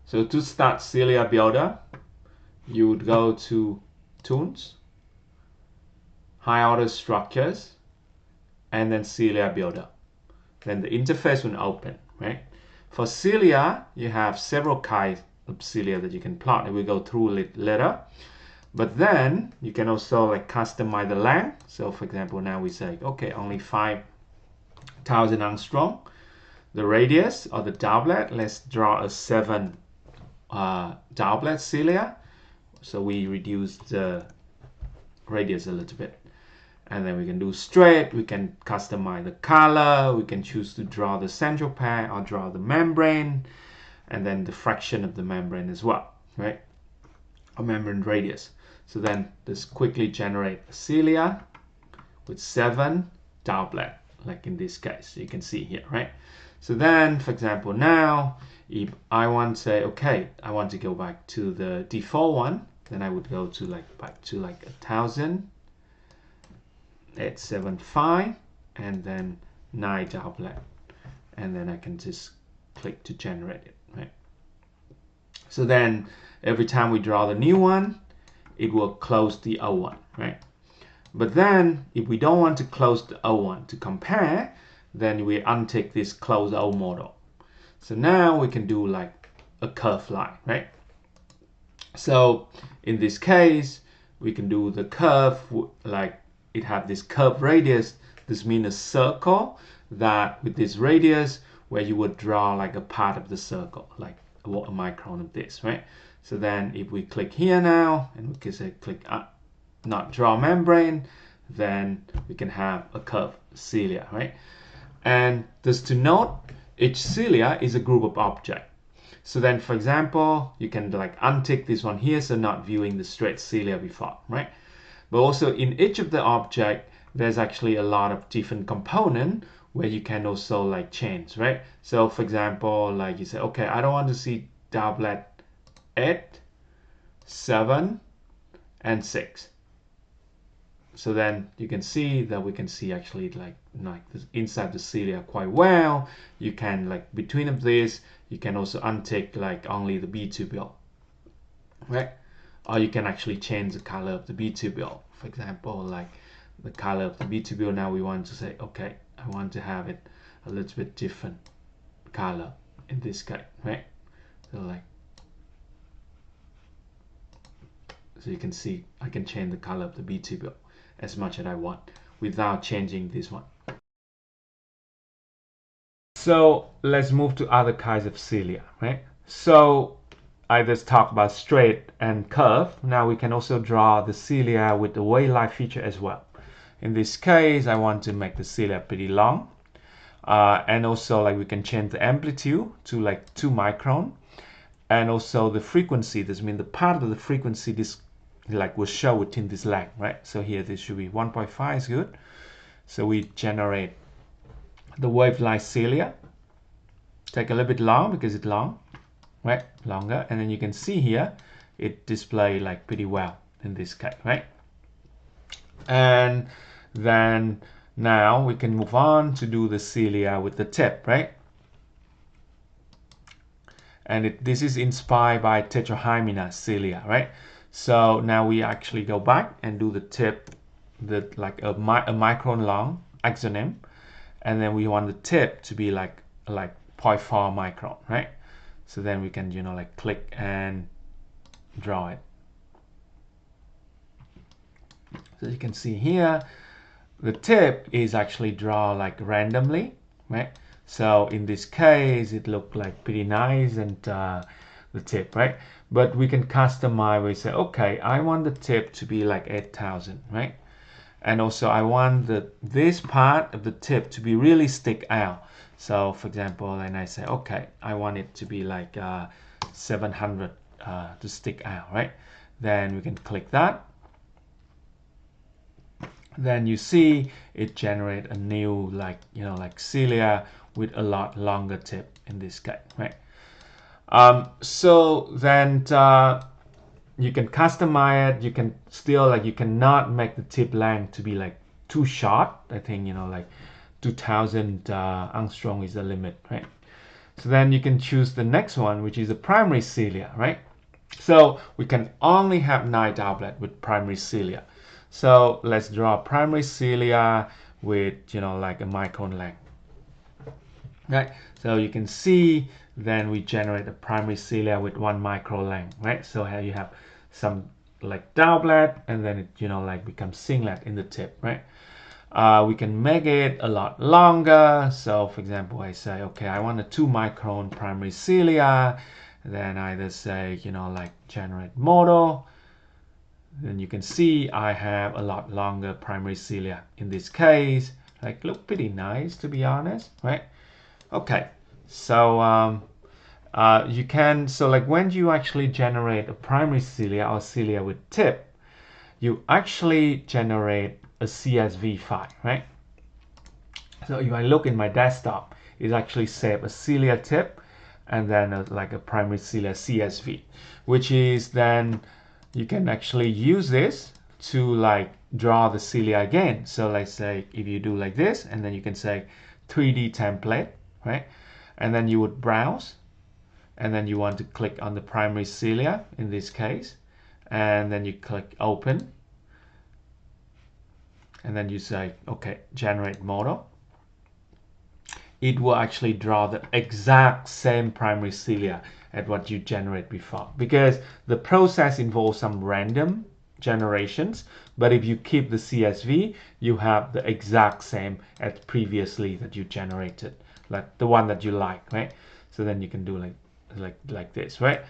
So to start CiliaBuilder, you would go to Tools, High Order Structures, and then CiliaBuilder. Then the interface will open, right? For cilia, you have several kinds of cilia that you can plot, and we go through it later. But then you can also like customize the length. So for example, now we say, okay, only 5,000 angstrom. The radius or the doublet, let's draw a 7 doublet cilia. So we reduce the radius a little bit. And then we can do straight, we can customize the color, we can choose to draw the central pair or draw the membrane, and then the fraction of the membrane as well, right? Or membrane radius. So then just quickly generate a cilia with 7 doublet, like in this case, you can see here, right? So then, for example, now, if I want to say, okay, I want to go back to the default one, then I would go to like back to like 1,000. 875 and then 9 doublet, and then I can just click to generate it, right? So then every time we draw the new one, it will close the old one, right? But then if we don't want to close the old one to compare, then we untick this close old model. So now we can do like a curved line, right? So in this case, we can do the curve like it have this curved radius. This means a circle that with this radius where you would draw like a part of the circle, like a micron of this, right? So then if we click here now and we can say click not draw membrane, then we can have a curved cilia, right? And just to note, each cilia is a group of objects. So then, for example, you can like untick this one here, so not viewing the straight cilia before, right? But also in each of the object, there's actually a lot of different components where you can also like change, right? So for example, like you say, okay, I don't want to see doublet 8, 7, and 6. So then you can see that we can see actually like this inside the cilia quite well. You can like between of these, you can also untick like only the B tubule, right? Or you can actually change the color of the B tubule. For example, like the color of the B tubule, now we want to say, okay, I want to have it a little bit different color in this case, right? So like, so you can see I can change the color of the B tubule as much as I want without changing this one. So let's move to other kinds of cilia, right? So I just talked about straight and curve. Now we can also draw the cilia with the wave line feature as well. In this case, I want to make the cilia pretty long. And also like we can change the amplitude to like 2 micron. And also the frequency, this means the part of the frequency this like will show within this length, right? So here this should be 1.5 is good. So we generate the wave line cilia. Take a little bit long because it's long. Right, longer, and then you can see here it display like pretty well in this case, right? And then now we can move on to do the cilia with the tip, right? And this is inspired by tetrahymena cilia, right? So now we actually go back and do the tip, like a micron long axoneme, and then we want the tip to be like 0.4 micron, right? So then we can, like click and draw it. So you can see here, the tip is actually drawn like randomly, right? So in this case, it looked like pretty nice and the tip, right? But we can customize. We say, okay, I want the tip to be like 8,000, right? And also I want this part of the tip to be really stick out. So for example, and I say, okay, I want it to be like 700 to stick out, right? Then we can click that. Then you see it generate a new like cilia with a lot longer tip in this case, right? So then you can customize it. You can still you cannot make the tip length to be like too short. I think like 2,000 angstrom is the limit, right? So then you can choose the next one, which is the primary cilia, right? So we can only have 9 doublet with primary cilia. So let's draw primary cilia with, like a micron length. Right, so you can see then we generate a primary cilia with 1 micro length, right? So here you have some like doublet, and then it like becomes singlet in the tip, right? We can make it a lot longer. So for example, I say, okay, I want a 2 micron primary cilia. Then I either say, like generate model. Then you can see I have a lot longer primary cilia in this case. Like, look pretty nice, to be honest, right? Okay, so you can, so like when you actually generate a primary cilia or cilia with tip, you actually generate a CSV file, right? So if I look in my desktop, it actually saved a cilia tip and then like a primary cilia CSV, which is then you can actually use this to like draw the cilia again. So let's say if you do like this, and then you can say 3D template, right? And then you would browse, and then you want to click on the primary cilia in this case, and then you click open, and then you say, okay, generate model. It will actually draw the exact same primary cilia at what you generate before, because the process involves some random generations, but if you keep the CSV, you have the exact same as previously that you generated, like the one that you like, right? So then you can do like this, right?